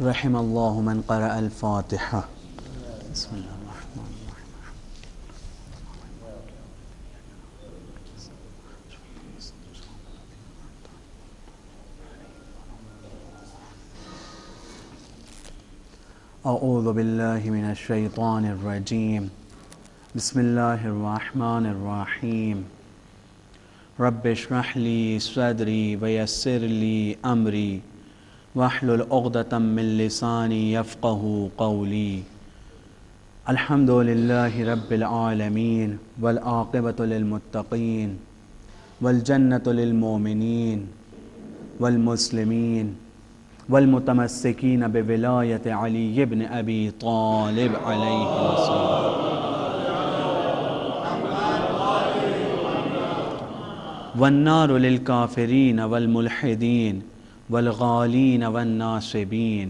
رحم اللہ من قرأ الفاتحہ. بسم اللہ الرحمن الرحیم. اعوذ باللہ من الشیطان الرجیم. بسم اللہ الرحمن الرحیم. رب اشرح لی صدری ویسر لی امری واحلل عقدۃ من لسانی یفقہوا قولی. الحمد للہ رب العالمین والعاقبۃ للمتقین والجنۃ للمؤمنین والمسلمین والمتمسکین بولایت علی بن ابی طالب علیہ السلام. والنار للکافرین والملحدین والغالین والناصبین.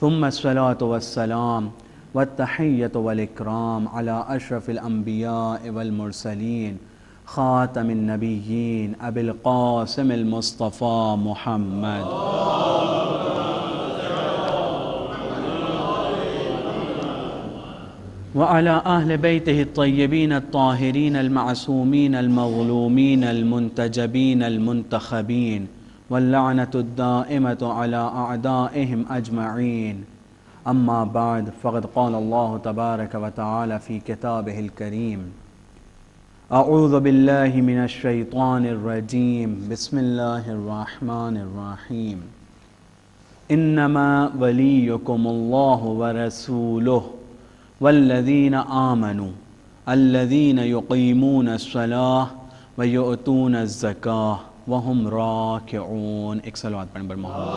ثم الصلاة والسلام والتحیۃ والاکرام علی اشرف الانبیاء والمرسلین خاتم النبیین ابی القاسم المصطفى محمد. وعلى أهل بيته الطيبين الطاهرين المعصومين المظلومين المنتجبين المنتخبين واللعنة الدائمة على أعدائهم أجمعين. أما بعد فقد قال الله تبارك وتعالى في كتابه الكريم أعوذ بالله من الشيطان الرجيم. بسم الله الرحمن الرحيم. إنما وليكم الله ورسوله والذین آمنوا الذین یقیمون الصلاة ویؤتون الزکاة وهم راکعون. ایک صلوات پڑھیں بر محمد.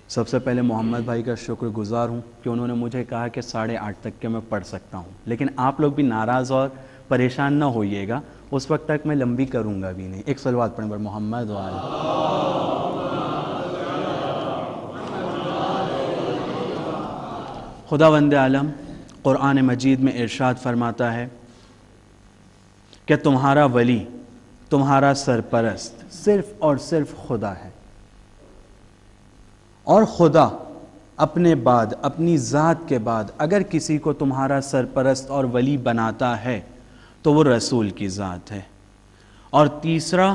سب سے پہلے محمد بھائی کا شکر گزار ہوں کہ انہوں نے مجھے کہا کہ 8:30 تک کے میں پڑھ سکتا ہوں، لیکن آپ لوگ بھی ناراض اور پریشان نہ ہوئیے گا، اس وقت تک میں لمبی کروں گا بھی نہیں. ایک صلوات پڑھیں بر محمد وآلہ. خداوند عالم قرآن مجید میں ارشاد فرماتا ہے کہ تمہارا ولی، تمہارا سرپرست صرف اور صرف خدا ہے، اور خدا اپنے بعد، اپنی ذات کے بعد اگر کسی کو تمہارا سرپرست اور ولی بناتا ہے تو وہ رسول کی ذات ہے. اور تیسرا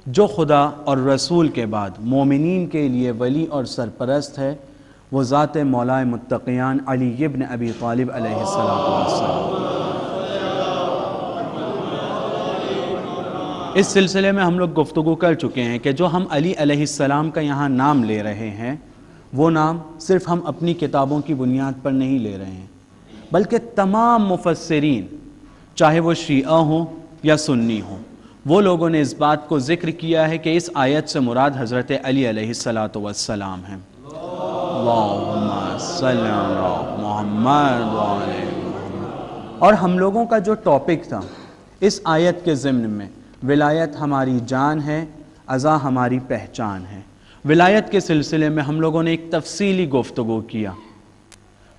جو خدا اور رسول کے بعد مومنین کے لیے ولی اور سرپرست ہے وہ ذات مولائے متقیان علی بن ابی طالب علیہ السلام. اس سلسلے میں ہم لوگ گفتگو کر چکے ہیں کہ جو ہم علی علیہ السلام کا یہاں نام لے رہے ہیں وہ نام صرف ہم اپنی کتابوں کی بنیاد پر نہیں لے رہے ہیں، بلکہ تمام مفسرین چاہے وہ شیعہ ہوں یا سنی ہوں، وہ لوگوں نے اس بات کو ذکر کیا ہے کہ اس آیت سے مراد حضرت علی علیہ السلام ہیں. اللہم صلی علی محمد وعلی محمد. اور ہم لوگوں کا جو ٹاپک تھا اس آیت کے ضمن میں ولایت ہماری جان ہے، عزا ہماری پہچان ہے. ولایت کے سلسلے میں ہم لوگوں نے ایک تفصیلی گفتگو کیا.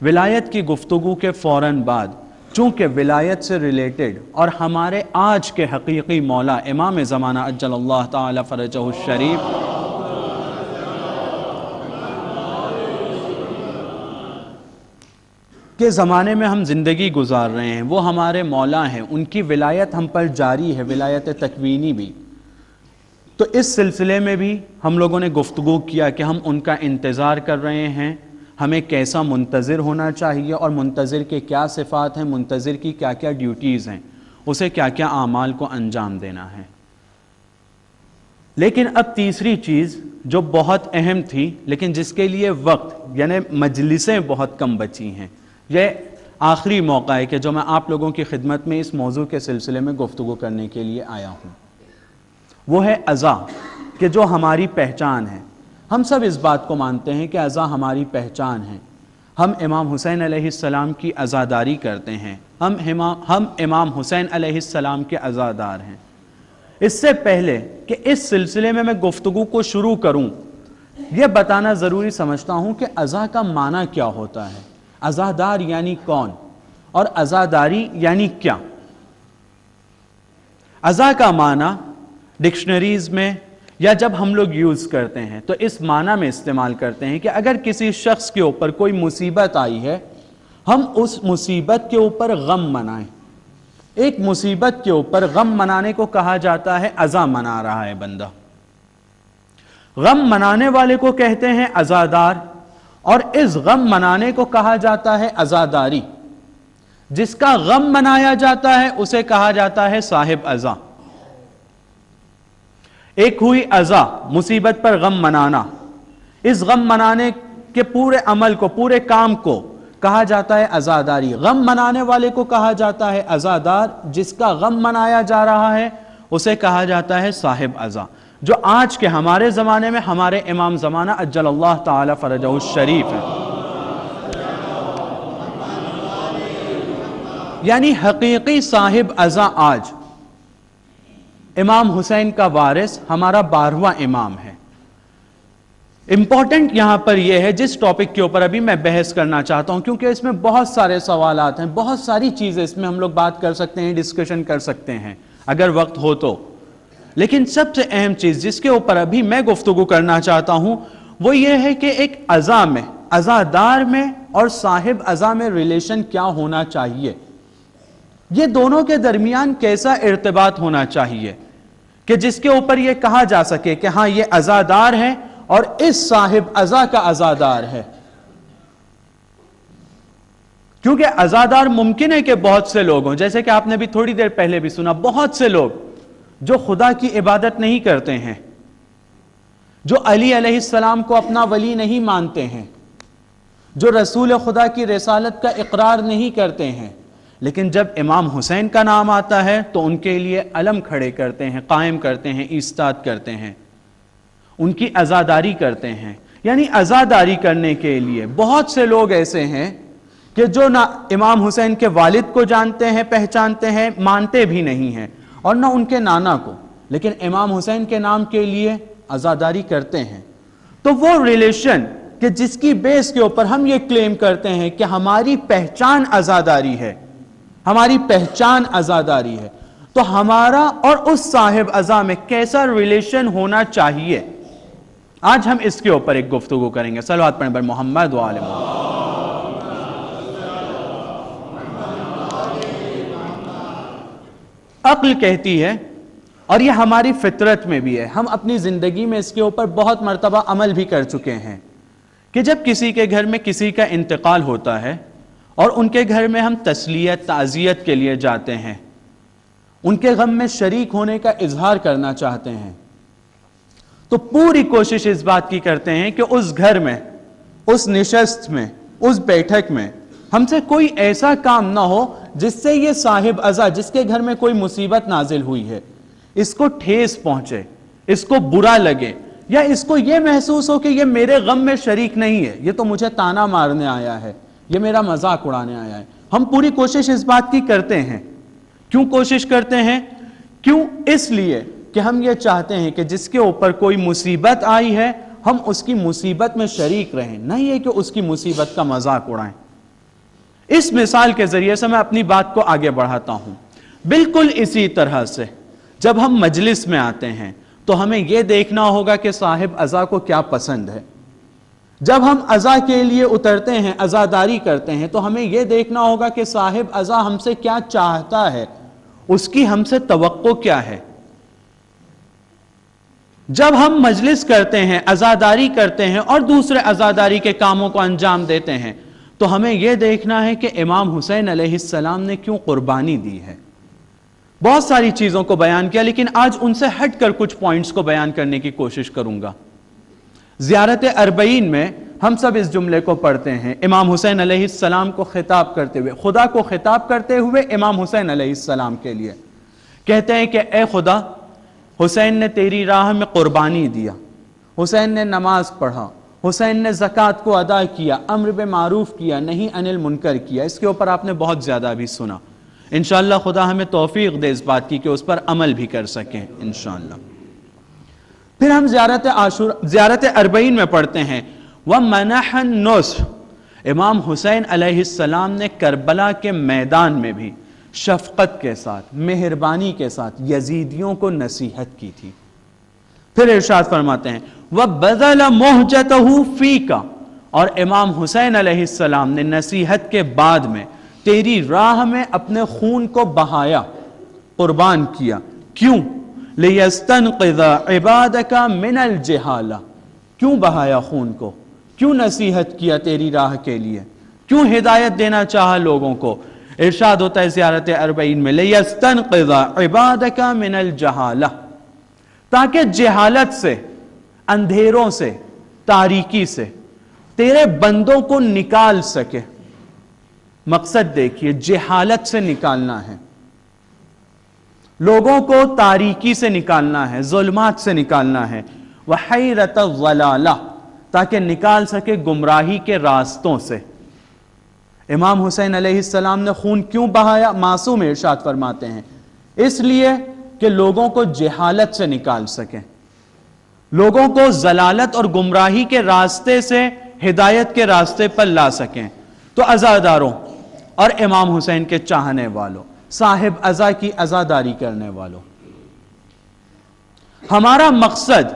ولایت کی گفتگو کے فوراً بعد چونکہ ولایت سے ریلیٹڈ اور ہمارے آج کے حقیقی مولا امام زمانہ عجل اللہ تعالی فرجہ الشریف کے زمانے میں ہم زندگی گزار رہے ہیں، وہ ہمارے مولا ہیں، ان کی ولایت ہم پر جاری ہے، ولایت تکوینی بھی. تو اس سلسلے میں بھی ہم لوگوں نے گفتگو کیا کہ ہم ان کا انتظار کر رہے ہیں، ہمیں کیسا منتظر ہونا چاہیے اور منتظر کے کیا صفات ہیں، منتظر کی کیا کیا ڈیوٹیز ہیں، اسے کیا کیا اعمال کو انجام دینا ہے. لیکن اب تیسری چیز جو بہت اہم تھی لیکن جس کے لیے وقت یعنی مجلسیں بہت کم بچی ہیں، یہ آخری موقع ہے کہ جو میں آپ لوگوں کی خدمت میں اس موضوع کے سلسلے میں گفتگو کرنے کے لیے آیا ہوں. وہ ہے عزا، کہ جو ہماری پہچان ہے. ہم سب اس بات کو مانتے ہیں کہ عزا ہماری پہچان ہے. ہم امام حسین علیہ السلام کی عزاداری کرتے ہیں، ہم امام حسین علیہ السلام کے عزادار ہیں. اس سے پہلے کہ اس سلسلے میں گفتگو کو شروع کروں، یہ بتانا ضروری سمجھتا ہوں کہ عزا کا معنی کیا ہوتا ہے، عزادار یعنی کون، اور عزاداری یعنی کیا. ازا کا معنی ڈکشنریز میں یا جب ہم لوگ یوز کرتے ہیں تو اس معنی میں استعمال کرتے ہیں کہ اگر کسی شخص کے اوپر کوئی مصیبت آئی ہے، ہم اس مصیبت کے اوپر غم منائیں. ایک مصیبت کے اوپر غم منانے کو کہا جاتا ہے ازا منا رہا ہے بندہ. غم منانے والے کو کہتے ہیں عزادار، اور اس غم منانے کو کہا جاتا ہے عزاداری. جس کا غم منایا جاتا ہے اسے کہا جاتا ہے صاحب عزا. ایک ہوئی عزا، مصیبت پر غم منانا. اس غم منانے کے پورے عمل کو، پورے کام کو کہا جاتا ہے عزاداری. غم منانے والے کو کہا جاتا ہے عزادار. جس کا غم منایا جا رہا ہے اسے کہا جاتا ہے صاحب عزا. جو آج کے ہمارے زمانے میں ہمارے امام زمانہ عجل اللہ تعالی فرجہ الشریف ہے. یعنی حقیقی صاحب عزا آج امام حسین کا وارث ہمارا 12واں امام ہے. امپورٹنٹ یہاں پر یہ ہے جس ٹاپک کے اوپر ابھی میں بحث کرنا چاہتا ہوں، کیونکہ اس میں بہت سارے سوالات ہیں، بہت ساری چیزیں اس میں ہم لوگ بات کر سکتے ہیں، ڈسکشن کر سکتے ہیں اگر وقت ہو تو. لیکن سب سے اہم چیز جس کے اوپر ابھی میں گفتگو کرنا چاہتا ہوں وہ یہ ہے کہ ایک عزا میں، عزادار میں اور صاحب عزا میں ریلیشن کیا ہونا چاہیے. یہ دونوں کے درمیان کیسا ارتباط ہونا چاہیے کہ جس کے اوپر یہ کہا جا سکے کہ ہاں یہ عزادار ہے اور اس صاحب عزا کا عزادار ہے. کیونکہ عزادار ممکن ہے کہ بہت سے لوگ ہوں، جیسے کہ آپ نے بھی تھوڑی دیر پہلے بھی سنا، بہت سے لوگ جو خدا کی عبادت نہیں کرتے ہیں، جو علی علیہ السلام کو اپنا ولی نہیں مانتے ہیں، جو رسول خدا کی رسالت کا اقرار نہیں کرتے ہیں، لیکن جب امام حسین کا نام آتا ہے تو ان کے لیے علم کھڑے کرتے ہیں، قائم کرتے ہیں، ایستاد کرتے ہیں، ان کی عزاداری کرتے ہیں. یعنی عزاداری کرنے کے لیے بہت سے لوگ ایسے ہیں کہ جو نہ امام حسین کے والد کو جانتے ہیں، پہچانتے ہیں، مانتے بھی نہیں ہیں، اور نہ ان کے نانا کو، لیکن امام حسین کے نام کے لیے عزاداری کرتے ہیں. تو وہ ریلیشن کہ جس کی بیس کے اوپر ہم یہ کلیم کرتے ہیں کہ ہماری پہچان عزاداری ہے، ہماری پہچان عزاداری ہے، تو ہمارا اور اس صاحب عزا میں کیسا ریلیشن ہونا چاہیے، آج ہم اس کے اوپر ایک گفتگو کریں گے. صلوات پڑھیں بر محمد و آل محمد. عقل کہتی ہے، اور یہ ہماری فطرت میں بھی ہے، ہم اپنی زندگی میں اس کے اوپر بہت مرتبہ عمل بھی کر چکے ہیں، کہ جب کسی کے گھر میں کسی کا انتقال ہوتا ہے اور ان کے گھر میں ہم تسلیت، تعزیت کے لیے جاتے ہیں، ان کے غم میں شریک ہونے کا اظہار کرنا چاہتے ہیں، تو پوری کوشش اس بات کی کرتے ہیں کہ اس گھر میں، اس نشست میں، اس بیٹھک میں ہم سے کوئی ایسا کام نہ ہو جس سے یہ صاحب عزا، جس کے گھر میں کوئی مصیبت نازل ہوئی ہے، اس کو ٹھیس پہنچے، اس کو برا لگے، یا اس کو یہ محسوس ہو کہ یہ میرے غم میں شریک نہیں ہے، یہ تو مجھے تانا مارنے آیا ہے، یہ میرا مذاق اڑانے آیا ہے. ہم پوری کوشش اس بات کی کرتے ہیں. کیوں کوشش کرتے ہیں؟ کیوں؟ اس لیے کہ ہم یہ چاہتے ہیں کہ جس کے اوپر کوئی مصیبت آئی ہے ہم اس کی مصیبت میں شریک رہیں، نہ یہ کہ اس کی مصیبت کا مذاق اڑائیں. اس مثال کے ذریعے سے میں اپنی بات کو آگے بڑھاتا ہوں. بالکل اسی طرح سے جب ہم مجلس میں آتے ہیں تو ہمیں یہ دیکھنا ہوگا کہ صاحب عزا کو کیا پسند ہے. جب ہم عزا کے لیے اترتے ہیں، عزاداری کرتے ہیں، تو ہمیں یہ دیکھنا ہوگا کہ صاحب عزا ہم سے کیا چاہتا ہے، اس کی ہم سے توقع کیا ہے. جب ہم مجلس کرتے ہیں، عزاداری کرتے ہیں اور دوسرے عزاداری کے کاموں کو انجام دیتے ہیں، تو ہمیں یہ دیکھنا ہے کہ امام حسین علیہ السلام نے کیوں قربانی دی ہے. بہت ساری چیزوں کو بیان کیا، لیکن آج ان سے ہٹ کر کچھ پوائنٹس کو بیان کرنے کی کوشش کروں گا. زیارت اربعین میں ہم سب اس جملے کو پڑھتے ہیں، امام حسین علیہ السلام کو خطاب کرتے ہوئے، خدا کو خطاب کرتے ہوئے امام حسین علیہ السلام کے لیے کہتے ہیں کہ اے خدا، حسین نے تیری راہ میں قربانی دیا، حسین نے نماز پڑھا، حسین نے زکوٰۃ کو ادا کیا، امر بالمعروف کیا، نہی عن المنکر کیا. اس کے اوپر آپ نے بہت زیادہ بھی سنا. انشاءاللہ خدا ہمیں توفیق دے اس بات کی کہ اس پر عمل بھی کر سکیں انشاءاللہ. پھر ہم زیارت اربعین میں پڑھتے ہیں وَمَنَحَ النُّصْرَ، امام حسین علیہ السلام نے کربلا کے میدان میں بھی شفقت کے ساتھ، مہربانی کے ساتھ یزیدیوں کو نصیحت کی تھی۔ پھر ارشاد فرماتے ہیں وَبَذَلَ مُحْجَتَهُ فِيكَ، اور امام حسین علیہ السلام نے نصیحت کے بعد میں تیری راہ میں اپنے خون کو بہایا، قربان کیا۔ کیوں؟ لِيَسْتَنْقِذَ عِبَادَكَ مِنَ الْجِهَالَةِ، کیوں بہایا خون کو؟ کیوں نصیحت کیا تیری راہ کے لیے؟ کیوں ہدایت دینا چاہا لوگوں کو؟ ارشاد ہوتا ہے زیارت اربعین میں لِيَسْتَنْقِذَ عِبَادَكَ مِنَ الْجَهَالَةِ، تاکہ جہالت سے، اندھیروں سے، تاریکی سے تیرے بندوں کو نکال سکے۔ مقصد دیکھیے، جہالت سے نکالنا ہے، لوگوں کو تاریکی سے نکالنا ہے، ظلمات سے نکالنا ہے، وحیرت الضلالہ، تاکہ نکال سکے گمراہی کے راستوں سے۔ امام حسین علیہ السلام نے خون کیوں بہایا؟ معصوم ارشاد فرماتے ہیں اس لیے کہ لوگوں کو جہالت سے نکال سکیں، لوگوں کو ضلالت اور گمراہی کے راستے سے ہدایت کے راستے پر لا سکیں۔ تو عزاداروں اور امام حسین کے چاہنے والوں، صاحب عزا کی عزاداری کرنے والوں، ہمارا مقصد،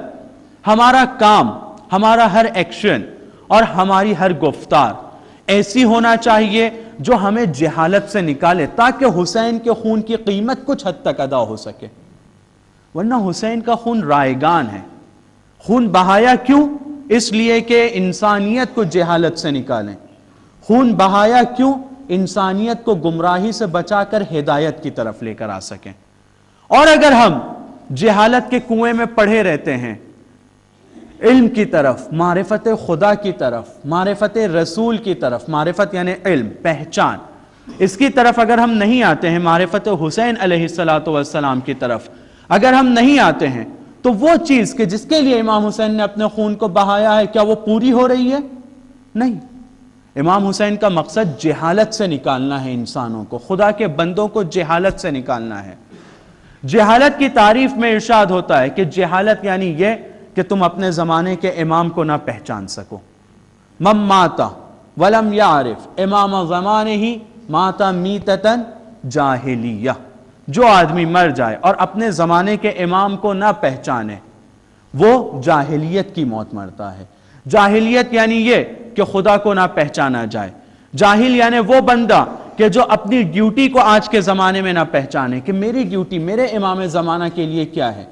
ہمارا کام، ہمارا ہر ایکشن اور ہماری ہر گفتار ایسی ہونا چاہیے جو ہمیں جہالت سے نکالے، تاکہ حسین کے خون کی قیمت کچھ حد تک ادا ہو سکے۔ ورنہ حسین کا خون رائگان ہے۔ خون بہایا کیوں؟ اس لیے کہ انسانیت کو جہالت سے نکالیں۔ خون بہایا کیوں؟ انسانیت کو گمراہی سے بچا کر ہدایت کی طرف لے کر آ سکیں۔ اور اگر ہم جہالت کے کنویں میں پڑے رہتے ہیں، علم کی طرف، معرفت خدا کی طرف، معرفت رسول کی طرف، معرفت یعنی علم، پہچان، اس کی طرف اگر ہم نہیں آتے ہیں، معرفت حسین علیہ السلام کی طرف اگر ہم نہیں آتے ہیں، تو وہ چیز کہ جس کے لیے امام حسین نے اپنے خون کو بہایا ہے، کیا وہ پوری ہو رہی ہے؟ نہیں۔ امام حسین کا مقصد جہالت سے نکالنا ہے انسانوں کو، خدا کے بندوں کو جہالت سے نکالنا ہے۔ جہالت کی تعریف میں ارشاد ہوتا ہے کہ جہالت یعنی یہ کہ تم اپنے زمانے کے امام کو نہ پہچان سکو۔ من مات ولم یعرف امام زمانہ مات میتۃ جاہلیہ، جو آدمی مر جائے اور اپنے زمانے کے امام کو نہ پہچانے، وہ جاہلیت کی موت مرتا ہے۔ جاہلیت یعنی یہ کہ خدا کو نہ پہچانا جائے۔ جاہل یعنی وہ بندہ کہ جو اپنی ڈیوٹی کو آج کے زمانے میں نہ پہچانے کہ میری ڈیوٹی میرے امام زمانہ کے لیے کیا ہے۔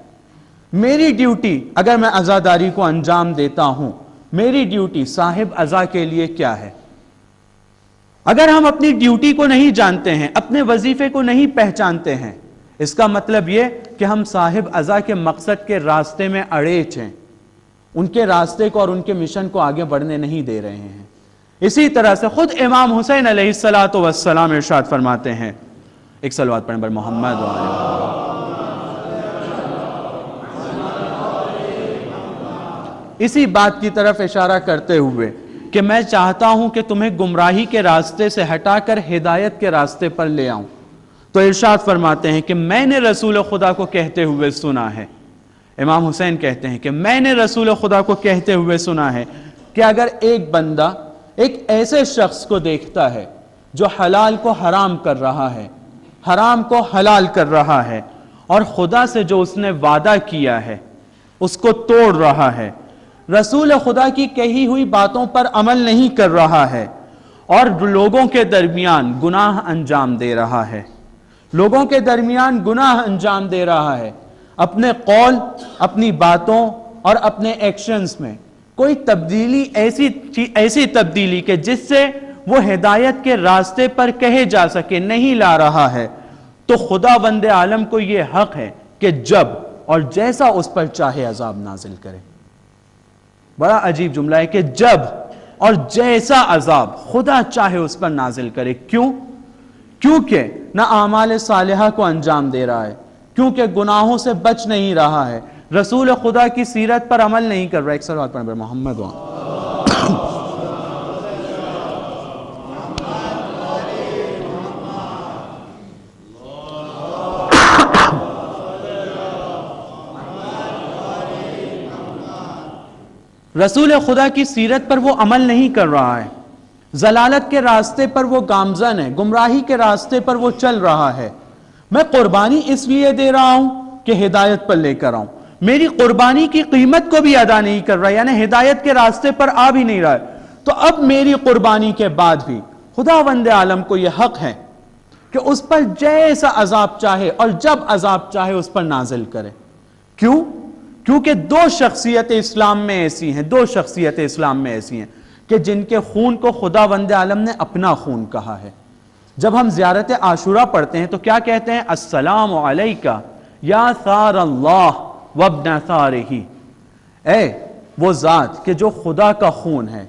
میری ڈیوٹی اگر میں عزاداری کو انجام دیتا ہوں، میری ڈیوٹی صاحب عزا کے لیے کیا ہے۔ اگر ہم اپنی ڈیوٹی کو نہیں جانتے ہیں، اپنے وظیفے کو نہیں پہچانتے ہیں، اس کا مطلب یہ کہ ہم صاحب عزا کے مقصد کے راستے میں اڑیچ ہیں، ان کے راستے کو اور ان کے مشن کو آگے بڑھنے نہیں دے رہے ہیں۔ اسی طرح سے خود امام حسین علیہ السلام ارشاد فرماتے ہیں، ایک صلوات پڑھیں بر محمد و آلہ محمد۔ اسی بات کی طرف اشارہ کرتے ہوئے کہ میں چاہتا ہوں کہ تمہیں گمراہی کے راستے سے ہٹا کر ہدایت کے راستے پر لے آؤں، تو ارشاد فرماتے ہیں کہ میں نے رسول خدا کو کہتے ہوئے سنا ہے، امام حسین کہتے ہیں کہ میں نے رسول خدا کو کہتے ہوئے سنا ہے کہ اگر ایک بندہ ایک ایسے شخص کو دیکھتا ہے جو حلال کو حرام کر رہا ہے، حرام کو حلال کر رہا ہے، اور خدا سے جو اس نے وعدہ کیا ہے اس کو توڑ رہا ہے، رسول خدا کی کہی ہوئی باتوں پر عمل نہیں کر رہا ہے، اور لوگوں کے درمیان گناہ انجام دے رہا ہے، لوگوں کے درمیان گناہ انجام دے رہا ہے، اپنے قول، اپنی باتوں اور اپنے ایکشنز میں کوئی تبدیلی، ایسی تبدیلی کہ جس سے وہ ہدایت کے راستے پر کہے جا سکے نہیں لا رہا ہے، تو خدا بند عالم کو یہ حق ہے کہ جب اور جیسا اس پر چاہے عذاب نازل کرے۔ بڑا عجیب جملہ ہے کہ جب اور جیسا عذاب خدا چاہے اس پر نازل کرے۔ کیوں؟ کیونکہ نہ اعمال صالحہ کو انجام دے رہا ہے، کیونکہ گناہوں سے بچ نہیں رہا ہے، رسول خدا کی سیرت پر عمل نہیں کر رہا ہے۔ ایک صلوات پڑھیں محمد رسول خدا کی سیرت پر وہ عمل نہیں کر رہا ہے، ضلالت کے راستے پر وہ گامزن ہے، گمراہی کے راستے پر وہ چل رہا ہے، میں قربانی اس لیے دے رہا ہوں کہ ہدایت پر لے کر آؤں، میری قربانی کی قیمت کو بھی ادا نہیں کر رہا، یعنی ہدایت کے راستے پر آ بھی نہیں رہا ہے، تو اب میری قربانی کے بعد بھی خداوند عالم کو یہ حق ہے کہ اس پر جیسا عذاب چاہے اور جب عذاب چاہے اس پر نازل کرے۔ کیوں؟ کیونکہ دو شخصیتیں اسلام میں ایسی ہیں، دو شخصیتیں اسلام میں ایسی ہیں کہ جن کے خون کو خداوند عالم نے اپنا خون کہا ہے۔ جب ہم زیارت عاشورہ پڑھتے ہیں تو کیا کہتے ہیں؟ السلام علیکہ یا ثار اللہ وابن ثارہ، اے وہ ذات کہ جو خدا کا خون ہے۔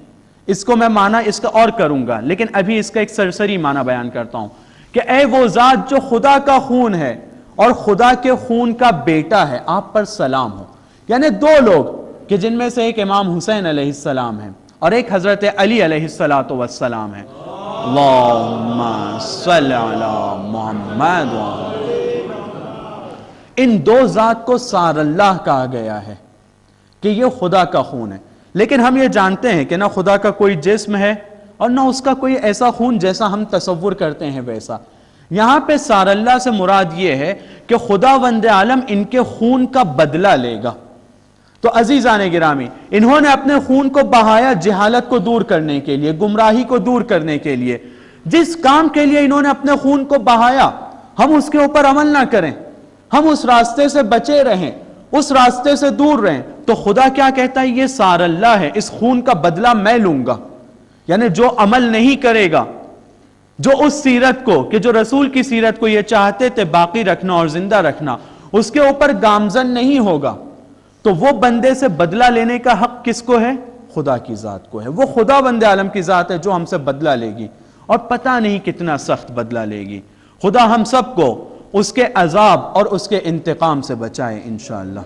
اس کو میں معنی اس کا اور کروں گا، لیکن ابھی اس کا ایک سرسری معنی بیان کرتا ہوں کہ اے وہ ذات جو خدا کا خون ہے اور خدا کے خون کا بیٹا ہے، آپ پر سلام ہو۔ یعنی دو لوگ کہ جن میں سے ایک امام حسین علیہ السلام ہے اور ایک حضرت علی علیہ السلام ہے۔ اللہم صلی علی محمد، ان دو ذات کو سار اللہ کہا گیا ہے کہ یہ خدا کا خون ہے۔ لیکن ہم یہ جانتے ہیں کہ نہ خدا کا کوئی جسم ہے اور نہ اس کا کوئی ایسا خون جیسا ہم تصور کرتے ہیں ویسا۔ یہاں پہ سار اللہ سے مراد یہ ہے کہ خداوند عالم ان کے خون کا بدلہ لے گا۔ تو عزیزان گرامی، انہوں نے اپنے خون کو بہایا جہالت کو دور کرنے کے لیے، گمراہی کو دور کرنے کے لیے۔ جس کام کے لیے انہوں نے اپنے خون کو بہایا، ہم اس کے اوپر عمل نہ کریں، ہم اس راستے سے بچے رہیں، اس راستے سے دور رہیں، تو خدا کیا کہتا ہے؟ یہ سار اللہ ہے، اس خون کا بدلہ میں لوں گا۔ یعنی جو عمل نہیں کرے گا، جو اس سیرت کو کہ جو رسول کی سیرت کو یہ چاہتے تھے باقی رکھنا اور زندہ رکھنا، اس کے اوپر گامزن نہیں ہوگا، تو وہ بندے سے بدلہ لینے کا حق کس کو ہے؟ خدا کی ذات کو ہے۔ وہ خداوند عالم کی ذات ہے جو ہم سے بدلہ لے گی، اور پتہ نہیں کتنا سخت بدلہ لے گی۔ خدا ہم سب کو اس کے عذاب اور اس کے انتقام سے بچائے انشاءاللہ۔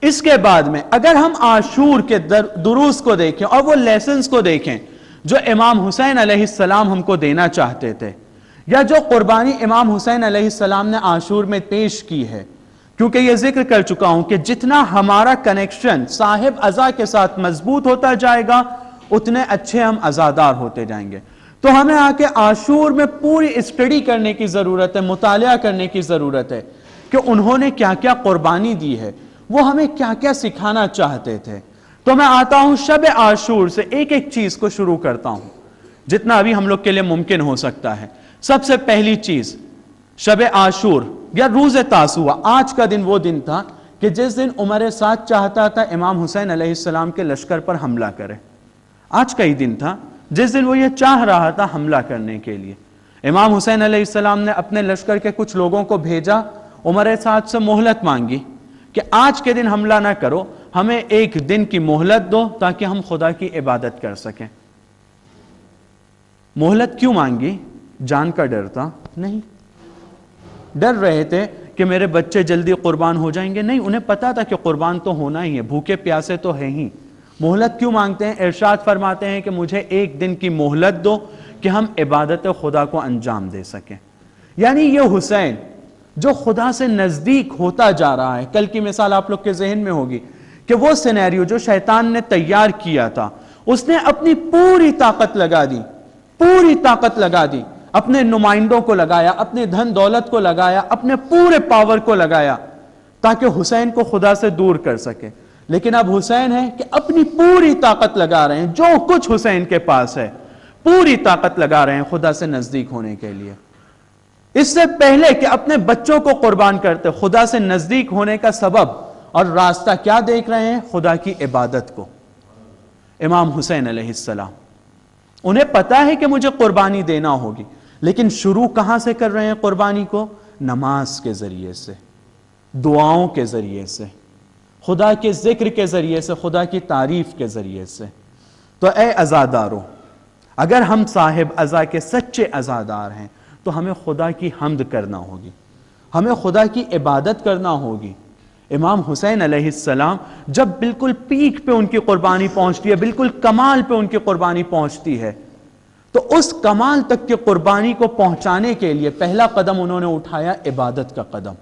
اس کے بعد میں اگر ہم عاشور کے دروس کو دیکھیں اور وہ لیسنز کو دیکھیں جو امام حسین علیہ السلام ہم کو دینا چاہتے تھے، یا جو قربانی امام حسین علیہ السلام نے عاشور میں پیش کی ہے، کیونکہ یہ ذکر کر چکا ہوں کہ جتنا ہمارا کنیکشن صاحب عزا کے ساتھ مضبوط ہوتا جائے گا اتنے اچھے ہم عزادار ہوتے جائیں گے۔ تو ہمیں آ کے عاشور میں پوری اسٹڈی کرنے کی ضرورت ہے، مطالعہ کرنے کی ضرورت ہے کہ انہوں نے کیا کیا قربانی دی ہے، وہ ہمیں کیا کیا سکھانا چاہتے تھے۔ تو میں آتا ہوں شب عاشور سے ایک ایک چیز کو شروع کرتا ہوں جتنا ابھی ہم لوگ کے لیے ممکن ہو سکتا ہے۔ سب سے پہلی چیز، شب عاشور یا روز تاسوعہ، آج کا دن وہ دن تھا کہ جس دن عمر سعد چاہتا تھا امام حسین علیہ السلام کے لشکر پر حملہ کرے۔ آج کا ہی دن تھا جس دن وہ یہ چاہ رہا تھا حملہ کرنے کے لیے۔ امام حسین علیہ السلام نے اپنے لشکر کے کچھ لوگوں کو بھیجا، عمر سعد سے مہلت مانگی کہ آج کے دن حملہ نہ کرو، ہمیں ایک دن کی مہلت دو تاکہ ہم خدا کی عبادت کر سکیں۔ مہلت کیوں مانگی؟ جان کا ڈر تھا؟ نہیں، ڈر رہے تھے کہ میرے بچے جلدی قربان ہو جائیں گے؟ نہیں، انہیں پتا تھا کہ قربان تو ہونا ہی ہے، بھوکے پیاسے تو ہیں ہی۔ مہلت کیوں مانگتے ہیں؟ ارشاد فرماتے ہیں کہ مجھے ایک دن کی مہلت دو کہ ہم عبادت خدا کو انجام دے سکیں۔ یعنی یہ حسین جو خدا سے نزدیک ہوتا جا رہا ہے، کل کی مثال آپ لوگ کے ذہن میں ہوگی کہ وہ سینیریو جو شیطان نے تیار کیا تھا، اس نے اپنی پوری طاقت لگا دی، پوری طاقت لگا دی، اپنے نمائندوں کو لگایا، اپنے دھن دولت کو لگایا، اپنے پورے پاور کو لگایا تاکہ حسین کو خدا سے دور کر سکے۔ لیکن اب حسین ہے کہ اپنی پوری طاقت لگا رہے ہیں، جو کچھ حسین کے پاس ہے پوری طاقت لگا رہے ہیں خدا سے نزدیک ہونے کے لیے۔ اس سے پہلے کہ اپنے بچوں کو قربان کرتے، خدا سے نزدیک ہونے کا سبب اور راستہ کیا دیکھ رہے ہیں؟ خدا کی عبادت کو۔ امام حسین علیہ السلام، انہیں پتا ہے کہ مجھے قربانی دینا ہوگی، لیکن شروع کہاں سے کر رہے ہیں قربانی کو؟ نماز کے ذریعے سے، دعاؤں کے ذریعے سے، خدا کے ذکر کے ذریعے سے، خدا کی تعریف کے ذریعے سے۔ تو اے عزادارو، اگر ہم صاحب عزا کے سچے عزادار ہیں تو ہمیں خدا کی حمد کرنا ہوگی، ہمیں خدا کی عبادت کرنا ہوگی۔ امام حسین علیہ السلام جب بالکل پیک پہ ان کی قربانی پہنچتی ہے، بالکل کمال پہ ان کی قربانی پہنچتی ہے، تو اس کمال تک کی قربانی کو پہنچانے کے لیے پہلا قدم انہوں نے اٹھایا عبادت کا قدم۔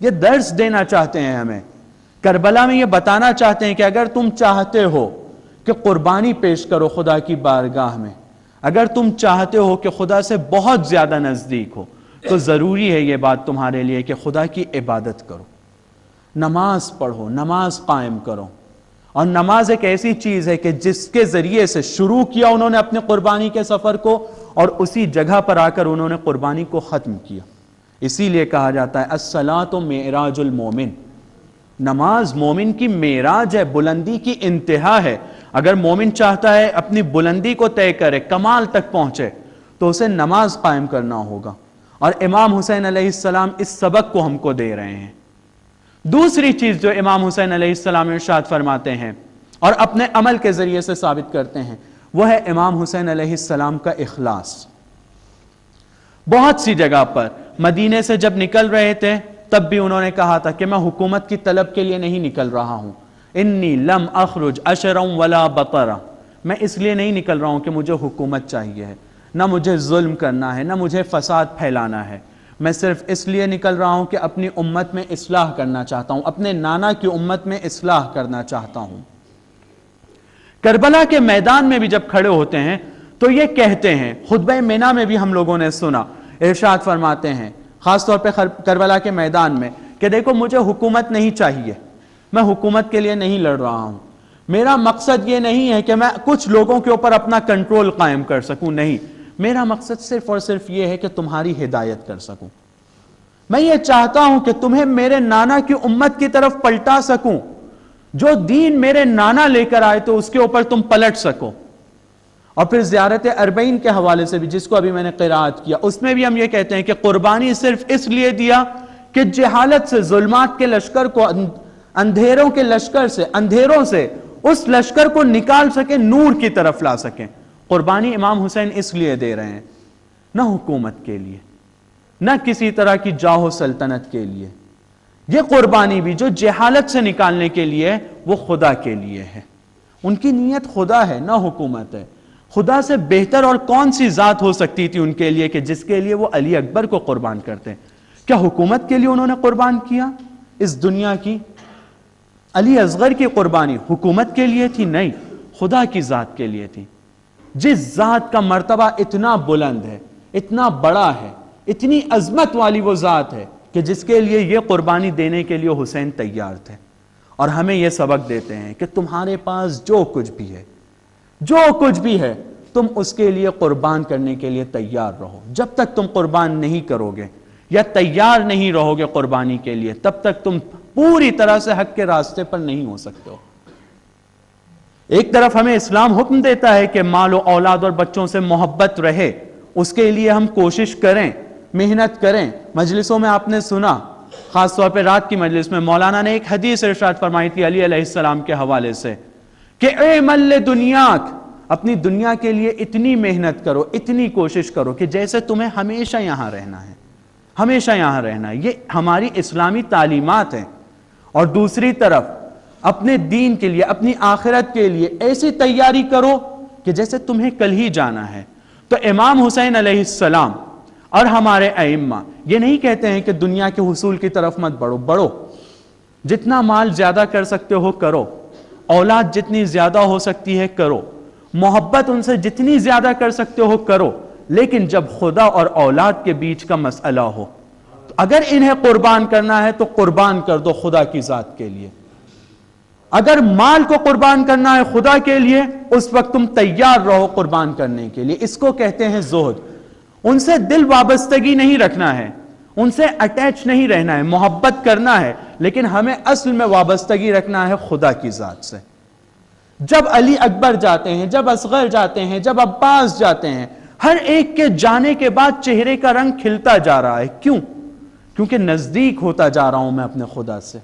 یہ درس دینا چاہتے ہیں ہمیں، کربلا میں یہ بتانا چاہتے ہیں کہ اگر تم چاہتے ہو کہ کہ قربانی پیش کرو خدا کی بارگاہ میں. اگر تم چاہتے ہو کہ خدا سے بہت زیادہ نزدیک ہو تو ضروری ہے یہ بات تمہارے لیے کہ خدا کی عبادت کرو، نماز پڑھو، نماز قائم کرو. اور نماز ایک ایسی چیز ہے کہ جس کے ذریعے سے شروع کیا انہوں نے اپنے قربانی کے سفر کو، اور اسی جگہ پر آ کر انہوں نے قربانی کو ختم کیا. اسی لیے کہا جاتا ہے الصلاۃ معراج المومن، نماز مومن کی معراج ہے، بلندی کی انتہا ہے. اگر مومن چاہتا ہے اپنی بلندی کو طے کرے، کمال تک پہنچے، تو اسے نماز قائم کرنا ہوگا. اور امام حسین علیہ السلام اس سبق کو ہم کو دے رہے ہیں. دوسری چیز جو امام حسین علیہ السلام ارشاد فرماتے ہیں اور اپنے عمل کے ذریعے سے ثابت کرتے ہیں، وہ ہے امام حسین علیہ السلام کا اخلاص. بہت سی جگہ پر مدینے سے جب نکل رہے تھے تب بھی انہوں نے کہا تھا کہ میں حکومت کی طلب کے لیے نہیں نکل رہا ہوں. انی لم اخرج اشرا ولا بطرا، میں اس لیے نہیں نکل رہا ہوں کہ مجھے حکومت چاہیے ہے، نہ مجھے ظلم کرنا ہے، نہ مجھے فساد پھیلانا ہے. میں صرف اس لیے نکل رہا ہوں کہ اپنی امت میں اصلاح کرنا چاہتا ہوں، اپنے نانا کی امت میں اصلاح کرنا چاہتا ہوں. کربلا کے میدان میں بھی جب کھڑے ہوتے ہیں تو یہ کہتے ہیں، خطبہ منی میں بھی ہم لوگوں نے سنا، ارشاد فرماتے ہیں خاص طور پہ کربلا کے میدان میں کہ دیکھو مجھے حکومت نہیں چاہیے، میں حکومت کے لیے نہیں لڑ رہا ہوں. میرا مقصد یہ نہیں ہے کہ میں کچھ لوگوں کے اوپر اپنا کنٹرول قائم کر سکوں، نہیں، میرا مقصد صرف اور صرف یہ ہے کہ تمہاری ہدایت کر سکوں. میں یہ چاہتا ہوں کہ تمہیں میرے نانا کی امت کی طرف پلٹا سکوں، جو دین میرے نانا لے کر آئے تو اس کے اوپر تم پلٹ سکو. اور پھر زیارت اربعین کے حوالے سے بھی، جس کو ابھی میں نے قرات کیا، اس میں بھی ہم یہ کہتے ہیں کہ قربانی صرف اس لیے دیا کہ جہالت سے، ظلمات کے لشکر کو، اندھیروں کے لشکر سے، اندھیروں سے اس لشکر کو نکال سکیں، نور کی طرف لا سکیں. قربانی امام حسین اس لیے دے رہے ہیں، نہ حکومت کے لیے، نہ کسی طرح کی جاہ و سلطنت کے لیے. یہ قربانی بھی جو جہالت سے نکالنے کے لیے، وہ خدا کے لیے ہے. ان کی نیت خدا ہے، نہ حکومت ہے. خدا سے بہتر اور کون سی ذات ہو سکتی تھی ان کے لیے کہ جس کے لیے وہ علی اکبر کو قربان کرتے؟ کیا حکومت کے لیے انہوں نے قربان کیا اس دنیا کی؟ علی اصغر کی قربانی حکومت کے لیے تھی؟ نہیں، خدا کی ذات کے لیے تھی. جس ذات کا مرتبہ اتنا بلند ہے، اتنا بڑا ہے، اتنی عظمت والی وہ ذات ہے کہ جس کے لیے یہ قربانی دینے کے لیے حسین تیار تھے. اور ہمیں یہ سبق دیتے ہیں کہ تمہارے پاس جو کچھ بھی ہے، جو کچھ بھی ہے، تم اس کے لیے قربان کرنے کے لیے تیار رہو. جب تک تم قربان نہیں کرو گے یا تیار نہیں رہو گے قربانی کے لیے، تب تک تم پوری طرح سے حق کے راستے پر نہیں ہو سکتے ہو. ایک طرف ہمیں اسلام حکم دیتا ہے کہ مال و اولاد اور بچوں سے محبت رہے، اس کے لیے ہم کوشش کریں، محنت کریں. مجلسوں میں آپ نے سنا، خاص طور پہ رات کی مجلس میں مولانا نے ایک حدیث ارشاد فرمائی تھی علی علیہ السلام کے حوالے سے کہ اعمل لدنیاک، اپنی دنیا کے لیے اتنی محنت کرو، اتنی کوشش کرو کہ جیسے تمہیں ہمیشہ یہاں رہنا ہے، ہمیشہ یہاں رہنا ہے. یہ ہماری اسلامی تعلیمات ہیں. اور دوسری طرف اپنے دین کے لیے، اپنی آخرت کے لیے ایسی تیاری کرو کہ جیسے تمہیں کل ہی جانا ہے. تو امام حسین علیہ السلام اور ہمارے ائمہ یہ نہیں کہتے ہیں کہ دنیا کے حصول کی طرف مت بڑھو، جتنا مال زیادہ کر سکتے ہو کرو، اولاد جتنی زیادہ ہو سکتی ہے کرو، محبت ان سے جتنی زیادہ کر سکتے ہو کرو، لیکن جب خدا اور اولاد کے بیچ کا مسئلہ ہو، اگر انہیں قربان کرنا ہے تو قربان کر دو خدا کی ذات کے لیے. اگر مال کو قربان کرنا ہے خدا کے لیے، اس وقت تم تیار رہو قربان کرنے کے لیے. اس کو کہتے ہیں زہد. ان سے دل وابستگی نہیں رکھنا ہے، ان سے اٹیچ نہیں رہنا ہے، محبت کرنا ہے، لیکن ہمیں اصل میں وابستگی رکھنا ہے خدا کی ذات سے. جب علی اکبر جاتے ہیں، جب اصغر جاتے ہیں، جب عباس جاتے ہیں، ہر ایک کے جانے کے بعد چہرے کا رنگ کھلتا جا رہا ہے. کیوں؟ کیونکہ نزدیک ہوتا جا رہا ہوں میں اپنے خدا سے.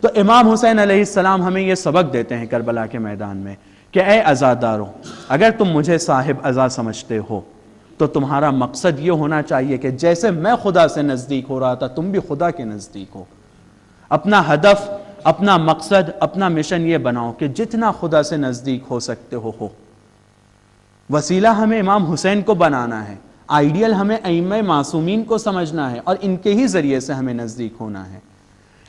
تو امام حسین علیہ السلام ہمیں یہ سبق دیتے ہیں کربلا کے میدان میں کہ اے عزادارو، اگر تم مجھے صاحب عزا سمجھتے ہو تو تمہارا مقصد یہ ہونا چاہیے کہ جیسے میں خدا سے نزدیک ہو رہا تھا تم بھی خدا کے نزدیک ہو. اپنا ہدف، اپنا مقصد، اپنا مشن یہ بناؤ کہ جتنا خدا سے نزدیک ہو سکتے ہو. وسیلہ ہمیں امام حسین کو بنانا ہے، آئیڈیل ہمیں ائمہ معصومین کو سمجھنا ہے اور ان کے ہی ذریعے سے ہمیں نزدیک ہونا ہے.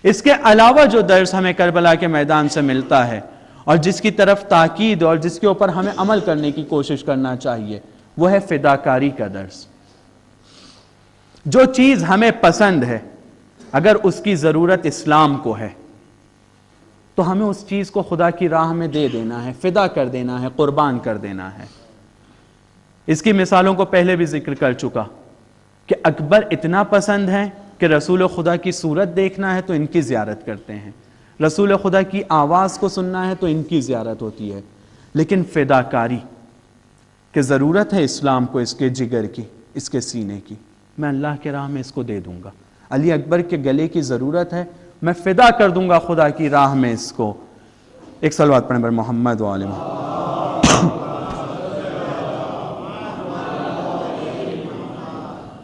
اس کے علاوہ جو درس ہمیں کربلا کے میدان سے ملتا ہے اور جس کی طرف تاکید اور جس کے اوپر ہمیں عمل کرنے کی کوشش کرنا چاہیے، وہ ہے فداکاری کا درس۔ جو چیز ہمیں پسند ہے، اگر اس کی ضرورت اسلام کو ہے تو ہمیں اس چیز کو خدا کی راہ میں دے دینا ہے، فدا کر دینا ہے، قربان کر دینا ہے۔ اس کی مثالوں کو پہلے بھی ذکر کر چکا کہ اکبر اتنا پسند ہے کہ رسول خدا کی صورت دیکھنا ہے تو ان کی زیارت کرتے ہیں، رسول خدا کی آواز کو سننا ہے تو ان کی زیارت ہوتی ہے۔ لیکن فداکاری کہ ضرورت ہے اسلام کو، اس کے جگر کی، اس کے سینے کی، میں اللہ کے راہ میں اس کو دے دوں گا۔ علی اکبر کے گلے کی ضرورت ہے، میں فدا کر دوں گا خدا کی راہ میں اس کو۔ ایک صلوات پڑھیں بر محمد و آل محمد۔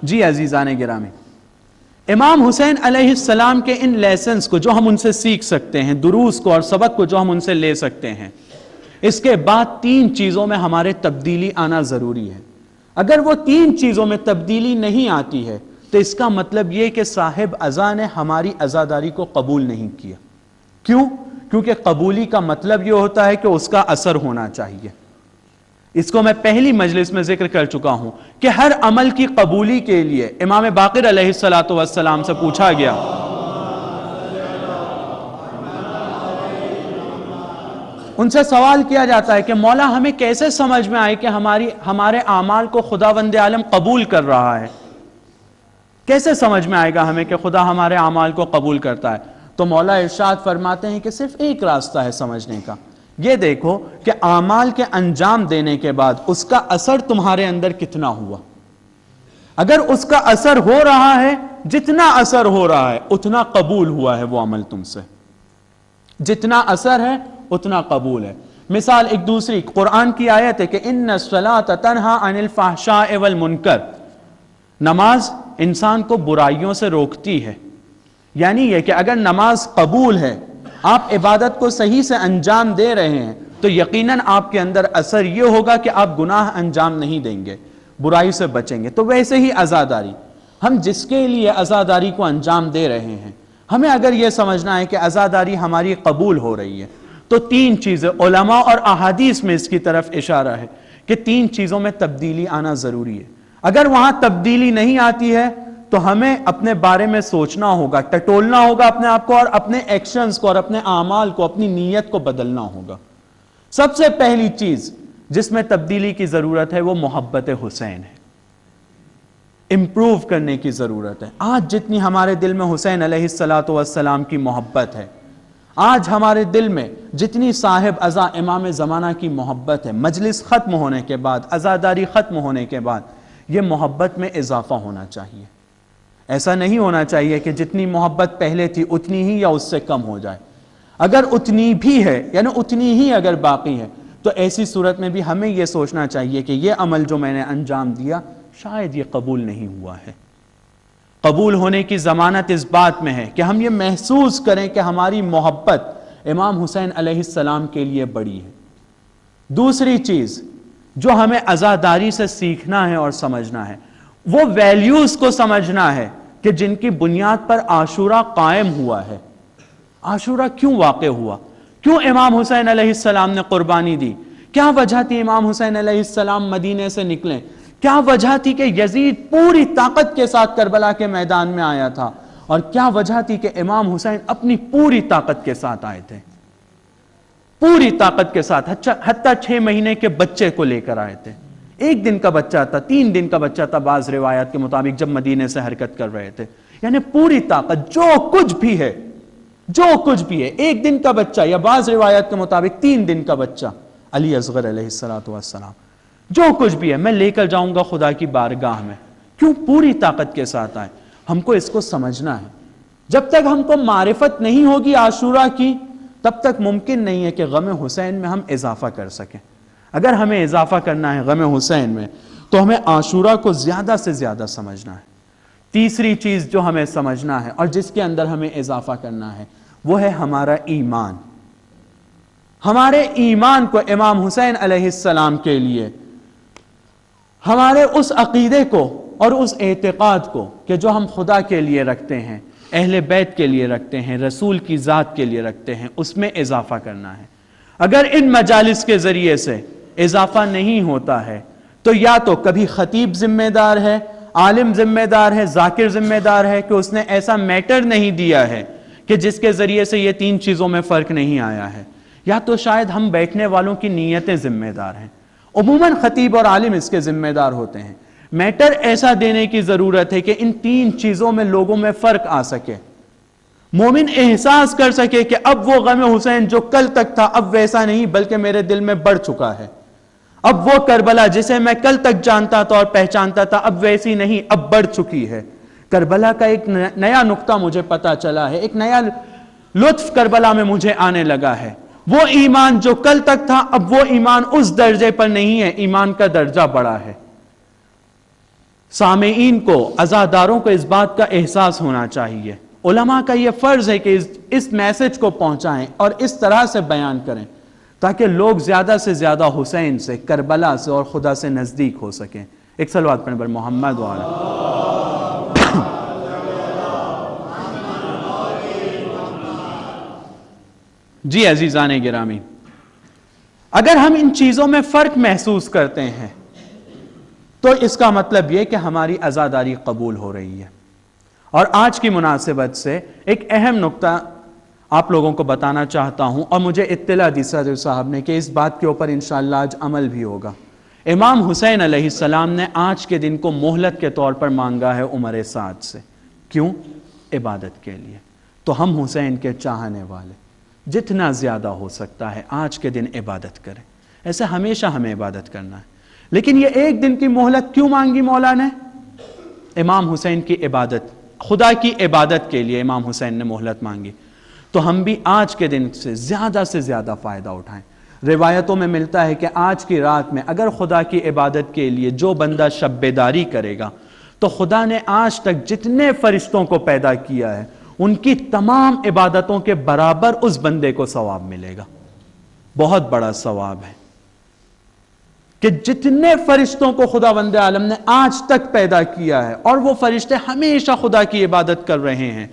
جی عزیزان گرامی، امام حسین علیہ السلام کے ان لیسنز کو جو ہم ان سے سیکھ سکتے ہیں، دروس کو اور سبق کو جو ہم ان سے لے سکتے ہیں، اس کے بعد 3 چیزوں میں ہمارے تبدیلی آنا ضروری ہے۔ اگر وہ 3 چیزوں میں تبدیلی نہیں آتی ہے تو اس کا مطلب یہ کہ صاحب عزا نے ہماری عزاداری کو قبول نہیں کیا۔ کیوں؟ کیونکہ قبولی کا مطلب یہ ہوتا ہے کہ اس کا اثر ہونا چاہیے۔ اس کو میں پہلی مجلس میں ذکر کر چکا ہوں کہ ہر عمل کی قبولی کے لیے امام باقر علیہ السلام سے پوچھا گیا، ان سے سوال کیا جاتا ہے کہ مولا ہمیں کیسے سمجھ میں آئے کہ ہمارے اعمال کو خداوند عالم قبول کر رہا ہے؟ کیسے سمجھ میں آئے گا ہمیں کہ خدا ہمارے اعمال کو قبول کرتا ہے؟ تو مولا ارشاد فرماتے ہیں کہ صرف ایک راستہ ہے سمجھنے کا، یہ دیکھو کہ اعمال کے انجام دینے کے بعد اس کا اثر تمہارے اندر کتنا ہوا۔ اگر اس کا اثر ہو رہا ہے، جتنا اثر ہو رہا ہے اتنا قبول ہوا ہے وہ عمل تم سے، جتنا اثر ہے اتنا قبول ہے۔ مثال ایک دوسری قرآن کی آیت ہے کہ ان الصلاۃ تنہی عن الفحشاء والمنکر، نماز انسان کو برائیوں سے روکتی ہے۔ یعنی یہ کہ اگر نماز قبول ہے، آپ عبادت کو صحیح سے انجام دے رہے ہیں، تو یقیناً آپ کے اندر اثر یہ ہوگا کہ آپ گناہ انجام نہیں دیں گے، برائی سے بچیں گے۔ تو ویسے ہی عزاداری، ہم جس کے لیے عزاداری کو انجام دے رہے ہیں، ہمیں اگر یہ سمجھنا ہے کہ عزاداری ہماری قبول ہو رہی ہے، تو 3 چیزیں علماء اور احادیث میں اس کی طرف اشارہ ہے کہ 3 چیزوں میں تبدیلی آنا ضروری ہے۔ اگر وہاں تبدیلی نہیں آتی ہے تو ہمیں اپنے بارے میں سوچنا ہوگا، ٹٹولنا ہوگا اپنے آپ کو، اور اپنے ایکشنز کو اور اپنے اعمال کو، اپنی نیت کو بدلنا ہوگا۔ سب سے پہلی چیز جس میں تبدیلی کی ضرورت ہے وہ محبت حسین ہے، امپروو کرنے کی ضرورت ہے۔ آج جتنی ہمارے دل میں حسین علیہ السلام کی محبت ہے، آج ہمارے دل میں جتنی صاحب عزا امام زمانہ کی محبت ہے، مجلس ختم ہونے کے بعد، عزاداری ختم ہونے کے بعد یہ محبت میں اضافہ ہونا چاہیے۔ ایسا نہیں ہونا چاہیے کہ جتنی محبت پہلے تھی اتنی ہی یا اس سے کم ہو جائے۔ اگر اتنی بھی ہے، یعنی اتنی ہی اگر باقی ہے، تو ایسی صورت میں بھی ہمیں یہ سوچنا چاہیے کہ یہ عمل جو میں نے انجام دیا شاید یہ قبول نہیں ہوا ہے۔ قبول ہونے کی ضمانت اس بات میں ہے کہ ہم یہ محسوس کریں کہ ہماری محبت امام حسین علیہ السلام کے لیے بڑی ہے۔ دوسری چیز جو ہمیں عزاداری سے سیکھنا ہے اور سمجھنا ہے، وہ ویلیوز کو سمجھنا ہے کہ جن کی بنیاد پر عاشورہ قائم ہوا ہے۔ عاشورہ کیوں واقع ہوا؟ کیوں امام حسین علیہ السلام نے قربانی دی؟ کیا وجہ تھی امام حسین علیہ السلام مدینے سے نکلیں؟ کیا وجہ تھی کہ یزید پوری طاقت کے ساتھ کربلا کے میدان میں آیا تھا؟ اور کیا وجہ تھی کہ امام حسین اپنی پوری طاقت کے ساتھ آئے تھے؟ پوری طاقت کے ساتھ، حتیٰ 6 مہینے کے بچے کو لے کر آئے تھے۔ 1 دن کا بچہ تھا، 3 دن کا بچہ تھا بعض روایات کے مطابق جب مدینے سے حرکت کر رہے تھے۔ یعنی پوری طاقت، جو کچھ بھی ہے، 1 دن کا بچہ یا بعض روایات کے مطابق 3 دن کا بچہ، علی اصغر علیہ السلام، جو کچھ بھی ہے میں لے کر جاؤں گا خدا کی بارگاہ میں۔ کیوں پوری طاقت کے ساتھ آئے؟ ہم کو اس کو سمجھنا ہے۔ جب تک ہم کو معرفت نہیں ہوگی عاشورہ کی، تب تک ممکن نہیں ہے کہ غم حسین میں ہم اضافہ کر سکیں۔ اگر ہمیں اضافہ کرنا ہے غم حسین میں تو ہمیں عاشورہ کو زیادہ سے زیادہ سمجھنا ہے۔ تیسری چیز جو ہمیں سمجھنا ہے اور جس کے اندر ہمیں اضافہ کرنا ہے وہ ہے ہمارا ایمان۔ ہمارے ایمان کو امام حسین علیہ السلام کے لیے، ہمارے اس عقیدے کو اور اس اعتقاد کو کہ جو ہم خدا کے لیے رکھتے ہیں، اہل بیت کے لیے رکھتے ہیں، رسول کی ذات کے لیے رکھتے ہیں، اس میں اضافہ کرنا ہے۔ اگر ان مجالس کے ذریعے سے اضافہ نہیں ہوتا ہے تو یا تو کبھی خطیب ذمہ دار ہے، عالم ذمہ دار ہے، ذاکر ذمہ دار ہے کہ اس نے ایسا میٹر نہیں دیا ہے کہ جس کے ذریعے سے یہ تین چیزوں میں فرق نہیں آیا ہے، یا تو شاید ہم بیٹھنے والوں کی نیتیں ذمہ دار ہیں۔ عموماً خطیب اور عالم اس کے ذمہ دار ہوتے ہیں۔ میٹر ایسا دینے کی ضرورت ہے کہ ان تین چیزوں میں لوگوں میں فرق آ سکے، مومن احساس کر سکے کہ اب وہ غم حسین جو کل تک تھا اب ویسا نہیں بلکہ میرے دل میں بڑھ چکا ہے، اب وہ کربلا جسے میں کل تک جانتا تھا اور پہچانتا تھا اب ویسی نہیں، اب بڑھ چکی ہے۔ کربلا کا ایک نیا نقطہ مجھے پتا چلا ہے، ایک نیا لطف کربلا میں مجھے آنے لگا ہے۔ وہ ایمان جو کل تک تھا اب وہ ایمان اس درجے پر نہیں ہے، ایمان کا درجہ بڑا ہے۔ سامعین کو، عزاداروں کو اس بات کا احساس ہونا چاہیے۔ علماء کا یہ فرض ہے کہ اس میسج کو پہنچائیں اور اس طرح سے بیان کریں تاکہ لوگ زیادہ سے زیادہ حسین سے، کربلا سے اور خدا سے نزدیک ہو سکیں۔ ایک صلوات پڑھیں بر محمد وعلا۔ جی عزیزان گرامی، اگر ہم ان چیزوں میں فرق محسوس کرتے ہیں تو اس کا مطلب یہ کہ ہماری عزاداری قبول ہو رہی ہے۔ اور آج کی مناسبت سے ایک اہم نقطہ آپ لوگوں کو بتانا چاہتا ہوں، اور مجھے اطلاع دی صدر صاحب نے کہ اس بات کے اوپر انشاءاللہ آج عمل بھی ہوگا۔ امام حسین علیہ السلام نے آج کے دن کو مہلت کے طور پر مانگا ہے عمر سعد سے۔ کیوں؟ عبادت کے لیے۔ تو ہم حسین کے چاہنے والے جتنا زیادہ ہو سکتا ہے آج کے دن عبادت کریں۔ ایسے ہمیشہ ہمیں عبادت کرنا ہے، لیکن یہ ایک دن کی مہلت کیوں مانگی مولا نے؟ امام حسین کی عبادت، خدا کی عبادت کے لیے امام حسین نے مہلت مانگی۔ تو ہم بھی آج کے دن سے زیادہ فائدہ اٹھائیں۔ روایتوں میں ملتا ہے کہ آج کی رات میں اگر خدا کی عبادت کے لیے جو بندہ شب بیداری کرے گا تو خدا نے آج تک جتنے فرشتوں کو پیدا کیا ہے ان کی تمام عبادتوں کے برابر اس بندے کو ثواب ملے گا۔ بہت بڑا ثواب ہے کہ جتنے فرشتوں کو خداوند عالم نے آج تک پیدا کیا ہے اور وہ فرشتے ہمیشہ خدا کی عبادت کر رہے ہیں،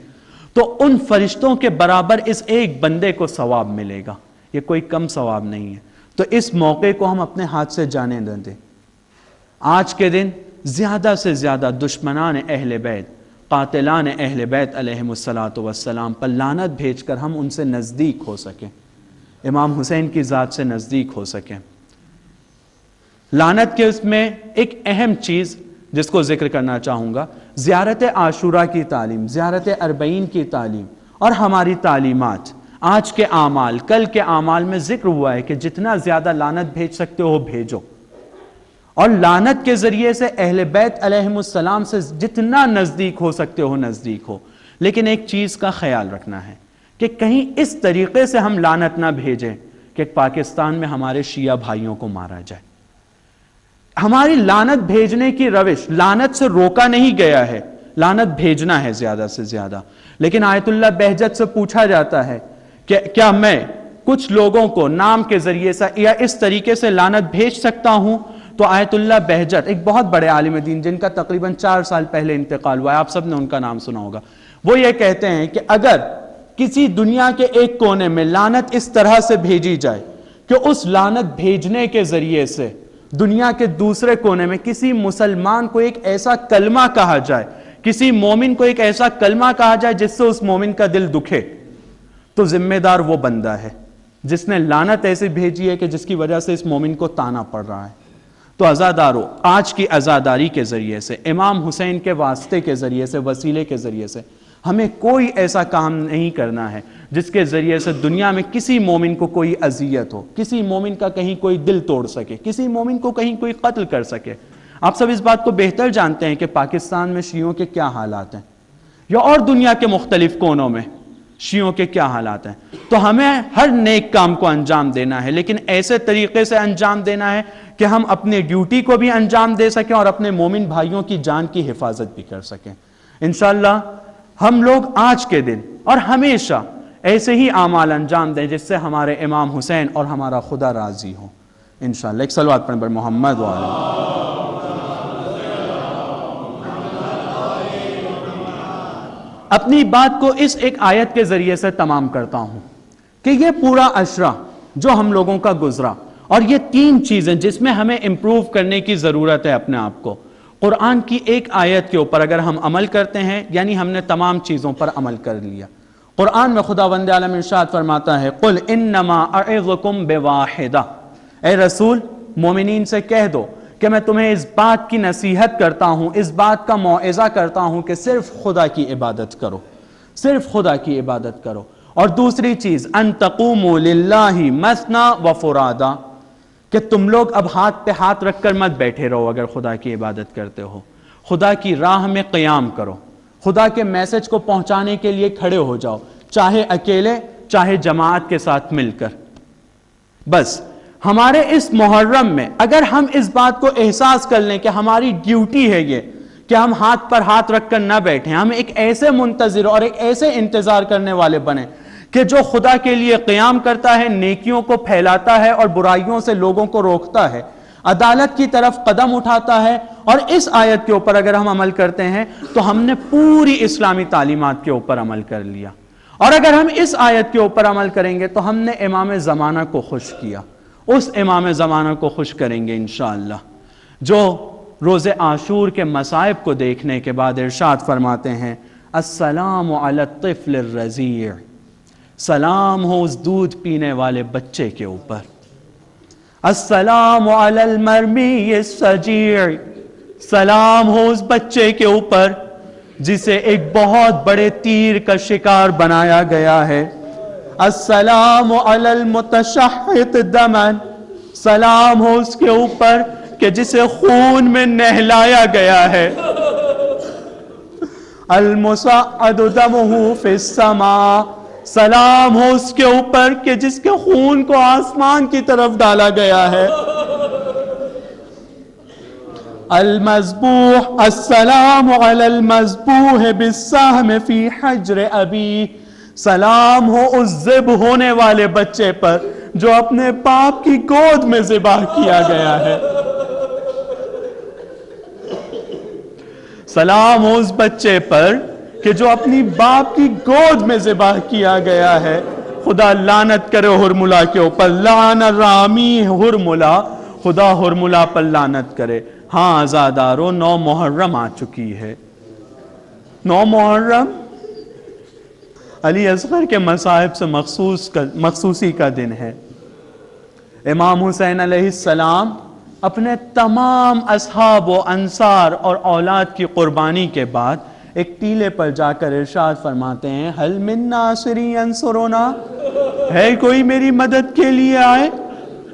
تو ان فرشتوں کے برابر اس ایک بندے کو ثواب ملے گا۔ یہ کوئی کم ثواب نہیں ہے۔ تو اس موقع کو ہم اپنے ہاتھ سے جانے نہ دیں۔ آج کے دن زیادہ سے زیادہ دشمنان اہل بیت، قاتلان اہل بیت علیہم السلام پر لعنت بھیج کر ہم ان سے نزدیک ہو سکیں، امام حسین کی ذات سے نزدیک ہو سکیں۔ لعنت کے اس میں ایک اہم چیز جس کو ذکر کرنا چاہوں گا، زیارت عاشورہ کی تعلیم، زیارت اربعین کی تعلیم اور ہماری تعلیمات، آج کے اعمال، کل کے اعمال میں ذکر ہوا ہے کہ جتنا زیادہ لعنت بھیج سکتے ہو بھیجو، اور لعنت کے ذریعے سے اہل بیت علیہم السلام سے جتنا نزدیک ہو سکتے ہو نزدیک ہو۔ لیکن ایک چیز کا خیال رکھنا ہے کہ کہیں اس طریقے سے ہم لعنت نہ بھیجیں کہ پاکستان میں ہمارے شیعہ بھائیوں کو مارا جائے۔ ہماری لعنت بھیجنے کی روش، لعنت سے روکا نہیں گیا ہے، لعنت بھیجنا ہے زیادہ سے زیادہ۔ لیکن آیت اللہ بہجت سے پوچھا جاتا ہے کہ کیا میں کچھ لوگوں کو نام کے ذریعے سے یا اس طریقے سے لعنت بھیج سکتا ہوں؟ تو آیت اللہ بہجت ایک بہت بڑے عالم دین جن کا تقریباً 4 سال پہلے انتقال ہوا ہے، آپ سب نے ان کا نام سنا ہوگا، وہ یہ کہتے ہیں کہ اگر کسی دنیا کے ایک کونے میں لعنت اس طرح سے بھیجی جائے کہ اس لعنت بھیجنے کے ذریعے سے دنیا کے دوسرے کونے میں کسی مسلمان کو ایک ایسا کلمہ کہا جائے، کسی مومن کو ایک ایسا کلمہ کہا جائے جس سے اس مومن کا دل دکھے، تو ذمہ دار وہ بندہ ہے جس نے لعنت ایسی بھیجی ہے کہ جس کی وجہ سے اس مومن کو تانا پڑ رہا ہے۔ تو عزادارو، آج کی عزاداری کے ذریعے سے، امام حسین کے واسطے کے ذریعے سے، وسیلے کے ذریعے سے ہمیں کوئی ایسا کام نہیں کرنا ہے جس کے ذریعے سے دنیا میں کسی مومن کو کوئی اذیت ہو، کسی مومن کا کہیں کوئی دل توڑ سکے، کسی مومن کو کہیں کوئی قتل کر سکے۔ آپ سب اس بات کو بہتر جانتے ہیں کہ پاکستان میں شیعوں کے کیا حالات ہیں، یا اور دنیا کے مختلف کونوں میں شیعوں کے کیا حالات ہیں۔ تو ہمیں ہر نیک کام کو انجام دینا ہے، لیکن ایسے طریقے سے انجام دینا ہے کہ ہم اپنے ڈیوٹی کو بھی انجام دے سکیں اور اپنے مومن بھائیوں کی جان کی حفاظت بھی کر سکیں۔ انشاءاللہ ہم لوگ آج کے دن اور ہمیشہ ایسے ہی اعمال انجام دیں جس سے ہمارے امام حسین اور ہمارا خدا راضی ہو انشاءاللہ۔ ایک صلوات پڑھیں بر محمد وعلا۔ اپنی بات کو اس ایک آیت کے ذریعے سے تمام کرتا ہوں کہ یہ پورا عشرہ جو ہم لوگوں کا گزرا. اور یہ 3 چیزیں جس میں ہمیں امپروو کرنے کی ضرورت ہے اپنے آپ کو. قرآن کی ایک آیت کے اوپر اگر ہم عمل کرتے ہیں یعنی ہم نے تمام چیزوں پر عمل کر لیا. قرآن میں خداوند عالم ارشاد فرماتا ہے قل انما اعظکم بواحدہ، اے رسول مومنین سے کہہ دو کہ میں تمہیں اس بات کی نصیحت کرتا ہوں، اس بات کا موعظہ کرتا ہوں کہ صرف خدا کی عبادت کرو، صرف خدا کی عبادت کرو. اور دوسری چیز ان تقوموا للہ مثنی وفرادا، کہ تم لوگ اب ہاتھ پہ ہاتھ رکھ کر مت بیٹھے رہو. اگر خدا کی عبادت کرتے ہو خدا کی راہ میں قیام کرو، خدا کے میسج کو پہنچانے کے لیے کھڑے ہو جاؤ، چاہے اکیلے چاہے جماعت کے ساتھ مل کر. بس ہمارے اس محرم میں اگر ہم اس بات کو احساس کر لیں کہ ہماری ڈیوٹی ہے یہ کہ ہم ہاتھ پر ہاتھ رکھ کر نہ بیٹھیں، ہم ایک ایسے منتظر اور ایک ایسے انتظار کرنے والے بنیں کہ جو خدا کے لیے قیام کرتا ہے، نیکیوں کو پھیلاتا ہے اور برائیوں سے لوگوں کو روکتا ہے، عدالت کی طرف قدم اٹھاتا ہے. اور اس آیت کے اوپر اگر ہم عمل کرتے ہیں تو ہم نے پوری اسلامی تعلیمات کے اوپر عمل کر لیا. اور اگر ہم اس آیت کے اوپر عمل کریں گے تو ہم نے امام زمانہ کو خوش کیا. اس امام زمانہ کو خوش کریں گے انشاءاللہ جو روز عاشور کے مصائب کو دیکھنے کے بعد ارشاد فرماتے ہیں السلام علی الطفل الرضیع، سلام ہو اس دودھ پینے والے بچے کے اوپر. السلام علی المرمی السجیع، سلام ہو اس بچے کے اوپر جسے ایک بہت بڑے تیر کا شکار بنایا گیا ہے. السلام علی المتشحط دما، سلام ہو اس کے اوپر کہ جسے خون میں نہلایا گیا ہے. المصعد دمہ فی السماء، سلام ہو اس کے اوپر کہ جس کے خون کو آسمان کی طرف ڈالا گیا ہے. المذبوح، السلام علی المذبوح بالسہم فی حجر ابی، سلام ہو اس ذبح ہونے والے بچے پر جو اپنے باپ کی گود میں ذبح کیا گیا ہے. سلام ہو اس بچے پر کہ جو اپنی باپ کی گود میں ذبح کیا گیا ہے. خدا لعنت کرے ہرملا کے اوپر، لعن رامی ہرملا، خدا ہرملا پر لعنت کرے. ہاں عزادارو 9 محرم آ چکی ہے. 9 محرم علی اصغر کے مصائب سے مخصوصی کا دن ہے. امام حسین علیہ السلام اپنے تمام اصحاب و انصار اور اولاد کی قربانی کے بعد ایک ٹیلے پر جا کر ارشاد فرماتے ہیں حل من ناصری ینصرنا، ہے کوئی میری مدد کے لیے آئے؟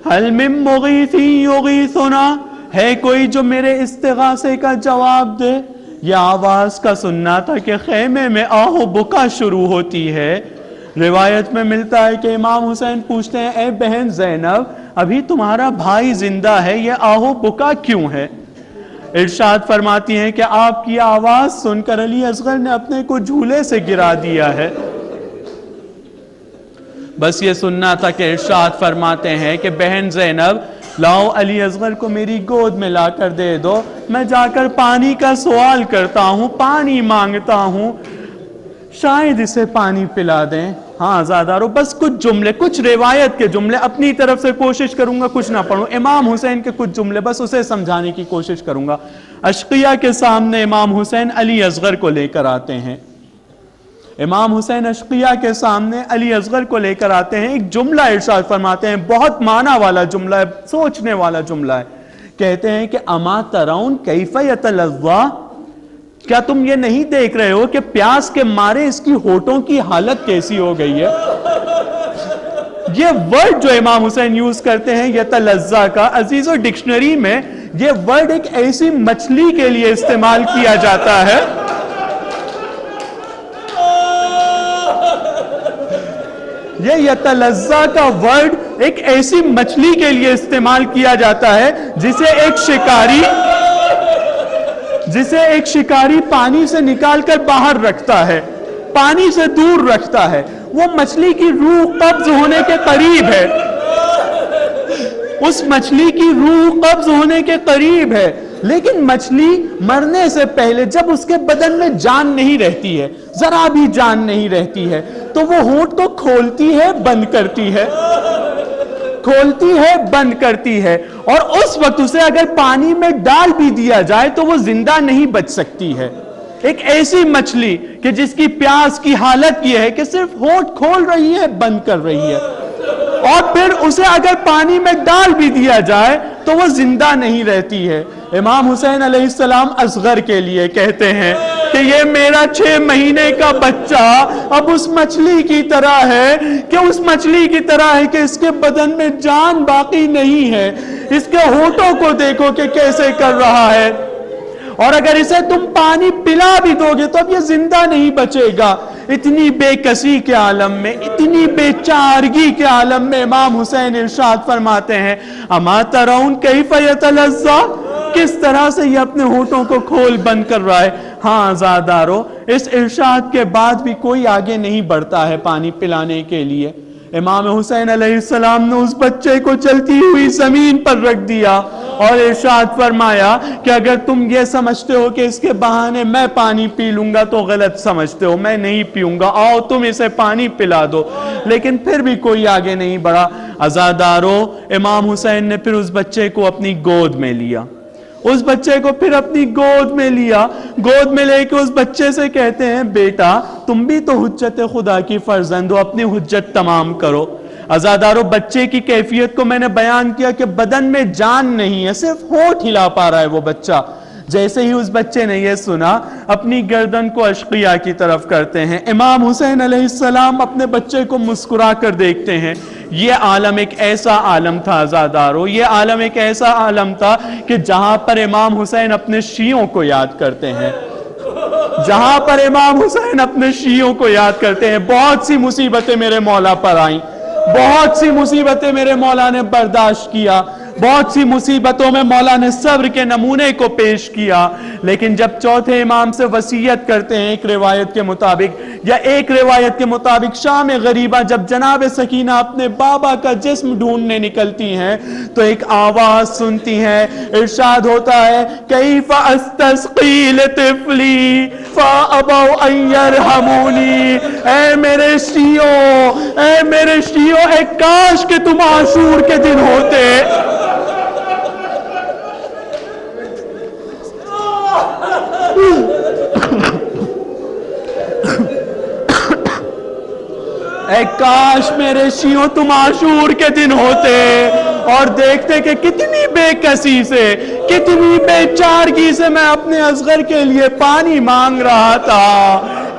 حل من مغیثی یغیثنا، ہے کوئی جو میرے استغاثے کا جواب دے؟ یہ آواز کا سننا تھا کہ خیمے میں آہ و بکا شروع ہوتی ہے. روایت میں ملتا ہے کہ امام حسین پوچھتے ہیں اے بہن زینب ابھی تمہارا بھائی زندہ ہے، یہ آہ و بکا کیوں ہے؟ ارشاد فرماتی ہیں کہ آپ کی آواز سن کر علی اصغر نے اپنے کو جھولے سے گرا دیا ہے. بس یہ سننا تھا کہ ارشاد فرماتے ہیں کہ بہن زینب لاؤ علی اصغر کو میری گود میں لا کر دے دو، میں جا کر پانی کا سوال کرتا ہوں، پانی مانگتا ہوں، شاید اسے پانی پلا دیں. ہاں زادارو بس کچھ جملے، کچھ روایت کے جملے، اپنی طرف سے کوشش کروں گا کچھ نہ پڑھوں، امام حسین کے کچھ جملے بس اسے سمجھانے کی کوشش کروں گا. اشقیہ کے سامنے امام حسین علی اصغر کو لے کر آتے ہیں. امام حسین اشقیہ کے سامنے علی اصغر کو لے کر آتے ہیں، ایک جملہ ارشاد فرماتے ہیں، بہت معنی والا جملہ ہے، سوچنے والا جملہ ہے. کہتے ہیں کہ اما ترون کیف یتلظی، کیا تم یہ نہیں دیکھ رہے ہو کہ پیاس کے مارے اس کی ہونٹوں کی حالت کیسی ہو گئی ہے؟ یہ ورڈ جو امام حسین یوز کرتے ہیں یتلظی کا، عزیزو ڈکشنری میں یہ ورڈ ایک ایسی مچھلی کے لیے استعمال کیا جاتا ہے. یہ یتلظی کا ورڈ ایک ایسی مچھلی کے لیے استعمال کیا جاتا ہے جسے ایک شکاری پانی سے نکال کر باہر رکھتا ہے، پانی سے دور رکھتا ہے. وہ مچھلی کی روح قبض ہونے کے قریب ہے، اس مچھلی کی روح قبض ہونے کے قریب ہے، لیکن مچھلی مرنے سے پہلے جب اس کے بدن میں جان نہیں رہتی ہے، ذرا بھی جان نہیں رہتی ہے، تو وہ ہونٹ کو کھولتی ہے، بند کرتی ہے. کھولتی ہے بند کرتی ہے، اور اس وقت اسے اگر پانی میں ڈال بھی دیا جائے تو وہ زندہ نہیں بچ سکتی ہے۔ ایک ایسی مچھلی کہ جس کی پیاس کی حالت یہ ہے کہ صرف ہونٹ کھول رہی ہے بند کر رہی ہے، اور پھر اسے اگر پانی میں ڈال بھی دیا جائے تو وہ زندہ نہیں رہتی ہے۔ امام حسین علیہ السلام اصغر کے لیے کہتے ہیں کہ یہ میرا 6 مہینے کا بچہ اب اس مچھلی کی طرح ہے کہ اس کے بدن میں جان باقی نہیں ہے، اس کے ہونٹوں کو دیکھو کہ کیسے کر رہا ہے، اور اگر اسے تم پانی پلا بھی دو گے تو اب یہ زندہ نہیں بچے گا۔ اتنی بے کسی کے عالم میں، اتنی بے چارگی کے عالم میں امام حسین ارشاد فرماتے ہیں، اما ترون کیف یتلذا، کس طرح سے یہ اپنے ہونٹوں کو کھول بند کر رہا ہے۔ ہاں عزادارو، اس ارشاد کے بعد بھی کوئی آگے نہیں بڑھتا ہے پانی پلانے کے لیے۔ امام حسین علیہ السلام نے اس بچے کو چلتی ہوئی زمین پر رکھ دیا اور ارشاد فرمایا کہ اگر تم یہ سمجھتے ہو کہ اس کے بہانے میں پانی پی لوں گا تو غلط سمجھتے ہو، میں نہیں پیوں گا، آؤ تم اسے پانی پلا دو۔ لیکن پھر بھی کوئی آگے نہیں بڑھا۔ عزادارو، امام حسین نے پھر اس بچے کو اپنی گود میں لیا، اس بچے کو پھر اپنی گود میں لیا، گود میں لے کے اس بچے سے کہتے ہیں، بیٹا تم بھی تو حجت خدا کی فرزند ہو، اپنی حجت تمام کرو۔ عزادارو، بچے کی کیفیت کو میں نے بیان کیا کہ بدن میں جان نہیں ہے، صرف ہونٹ ہلا پا رہا ہے وہ بچہ۔ جیسے ہی اس بچے نے یہ سنا، اپنی گردن کو اشقیہ کی طرف کرتے ہیں۔ امام حسین علیہ السلام اپنے بچے کو مسکرا کر دیکھتے ہیں۔ یہ عالم ایک ایسا عالم تھا عزادارو، یہ عالم ایک ایسا عالم تھا کہ جہاں پر امام حسین اپنے شیعوں کو یاد کرتے ہیں، جہاں پر امام حسین اپنے شیعوں کو یاد کرتے ہیں۔ بہت سی مصیبتیں میرے مولا پر آئیں، بہت سی مصیبتیں میرے مولا نے برداشت کیا، بہت سی مصیبتوں میں مولا نے صبر کے نمونے کو پیش کیا، لیکن جب چوتھے امام سے وصیت کرتے ہیں ایک روایت کے مطابق شام غریبہ جب جناب سکینہ اپنے بابا کا جسم ڈھونڈنے نکلتی ہیں تو ایک آواز سنتی ہیں، ارشاد ہوتا ہے، کیف استسقی لطفلی فابوا ان یرحمونی، اے میرے شیعوں، اے کاش کہ تم عاشور کے دن ہوتے، اے کاش میرے شیعوں تم عاشور کے دن ہوتے اور دیکھتے کہ کتنی بے کسی سے، کتنی بے چارگی سے میں اپنے اصغر کے لیے پانی مانگ رہا تھا۔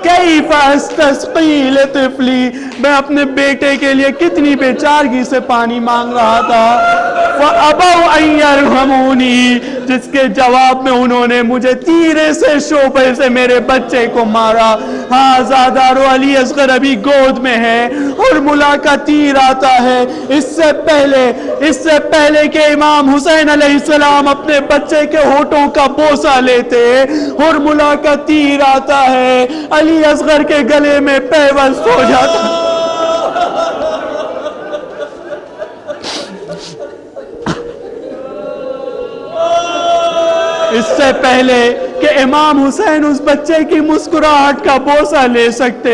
کیف استسقی لطفلی، میں اپنے بیٹے کے لیے کتنی بے چارگی سے پانی مانگ رہا تھا۔ فَأَبَوْا أَن يَرْحَمُونِي، جس کے جواب میں انہوں نے مجھے تیرے سے شعبے سے میرے بچے کو مارا۔ ہاں عزادارو، علی اصغر ابھی گود میں ہے اور ملا کا تیر آتا ہے۔ اس سے پہلے کہ امام حسین علیہ السلام اپنے بچے کے ہونٹوں کا بوسہ لیتے اور ملا کا تیر آتا ہے، علی اصغر کے گلے میں پیوست ہو جاتا۔ اس سے پہلے کہ امام حسین اس بچے کی مسکراہٹ کا بوسہ لے سکتے،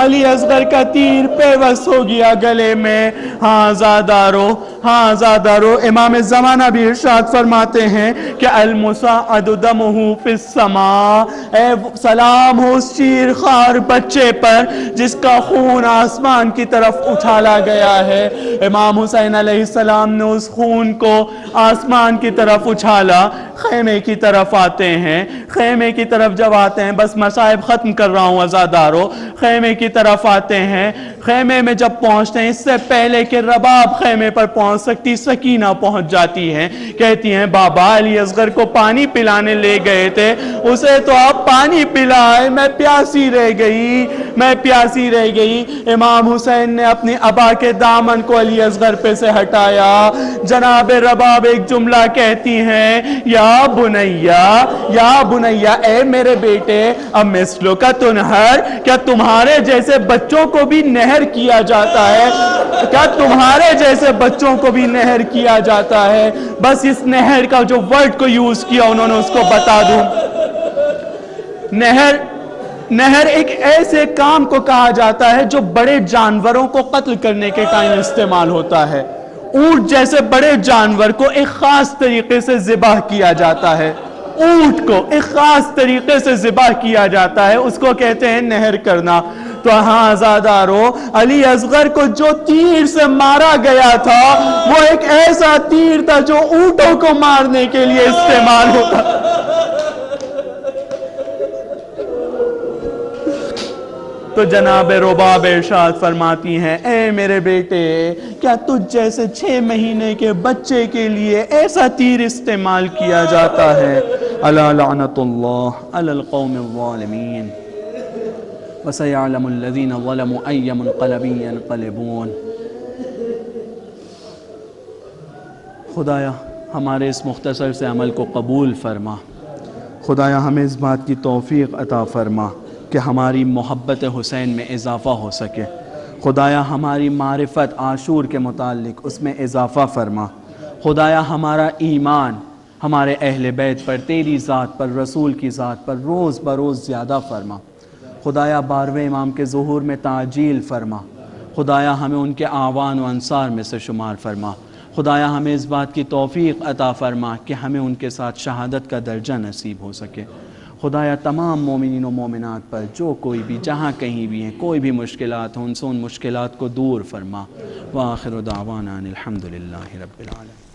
علی اصغر کا تیر پیوست ہو گیا گلے میں۔ ہاں عزادارو، امام زمانہ بھی ارشاد فرماتے ہیں کہ المصعد دمہ فی السماء، اے سلام ہو اس چیر خوار بچے پر جس کا خون آسمان کی طرف اچھالا گیا ہے۔ امام حسین علیہ السلام نے اس خون کو آسمان کی طرف اچھالا۔ خیمے کی طرف آتے ہیں، خیمے کی طرف جب آتے ہیں، بس مصائب ختم کر رہا ہوں عزادارو، خیمے کی طرف آتے ہیں، خیمے میں جب پہنچتے ہیں، اس سے پہلے کہ رباب خیمے پر پہنچ سکتی، سکینہ پہنچ جاتی ہیں، کہتی ہیں بابا علی اصغر کو پانی پلانے لے گئے تھے، اسے تو آپ پانی پلائے، میں پیاسی رہ گئی۔ امام حسین نے اپنی ابا کے دامن کو علی اصغر پہ سے ہٹایا، جناب رباب ایک جملہ کہتی ہیں، یا بنیا، اے میرے بیٹے، امثلو کا تنہر، کیا تمہارے جیسے بچوں کو بھی نہر کیا جاتا ہے؟ کیا تمہارے جیسے بچوں کو بھی نہر کیا جاتا ہے؟ بس اس نہر کا جو ورڈ کو یوز کیا انہوں نے اس کو بتا دوں۔ نہر ایک ایسے کام کو کہا جاتا ہے جو بڑے جانوروں کو قتل کرنے کے ٹائم استعمال ہوتا ہے۔ اونٹ جیسے بڑے جانور کو ایک خاص طریقے سے ذبح کیا جاتا ہے، اونٹ کو ایک خاص طریقے سے ذبح کیا جاتا ہے، اس کو کہتے ہیں نہر کرنا۔ تو ہاں عزادارو، علی اصغر کو جو تیر سے مارا گیا تھا وہ ایک ایسا تیر تھا جو اونٹوں کو مارنے کے لیے استعمال ہوتا۔ تو جناب رباب ارشاد فرماتی ہیں، اے میرے بیٹے، کیا تجھ جیسے 6 مہینے کے بچے کے لیے ایسا تیر استعمال کیا جاتا ہے؟ الا لعنت اللہ علی القوم الظالمین وسيعلم الذين ظلموا أي منقلب ينقلبون۔ خدایا ہمارے اس مختصر سے عمل کو قبول فرما، خدایا ہمیں اس بات کی توفیق عطا فرما کہ ہماری محبت حسین میں اضافہ ہو سکے، خدایا ہماری معرفت عاشور کے متعلق اس میں اضافہ فرما، خدایا ہمارا ایمان ہمارے اہل بیت پر، تیری ذات پر، رسول کی ذات پر روز بروز زیادہ فرما، خدایا 12ویں امام کے ظہور میں تعجیل فرما، خدایا ہمیں ان کے اعوان و انصار میں سے شمار فرما، خدایا ہمیں اس بات کی توفیق عطا فرما کہ ہمیں ان کے ساتھ شہادت کا درجہ نصیب ہو سکے، خدایا تمام مومنین و مومنات پر جو کوئی بھی جہاں کہیں بھی ہیں کوئی بھی مشکلات ہوں، ان سے ان مشکلات کو دور فرما۔ وآخر دعوانا ان الحمدللہ رب العالمین۔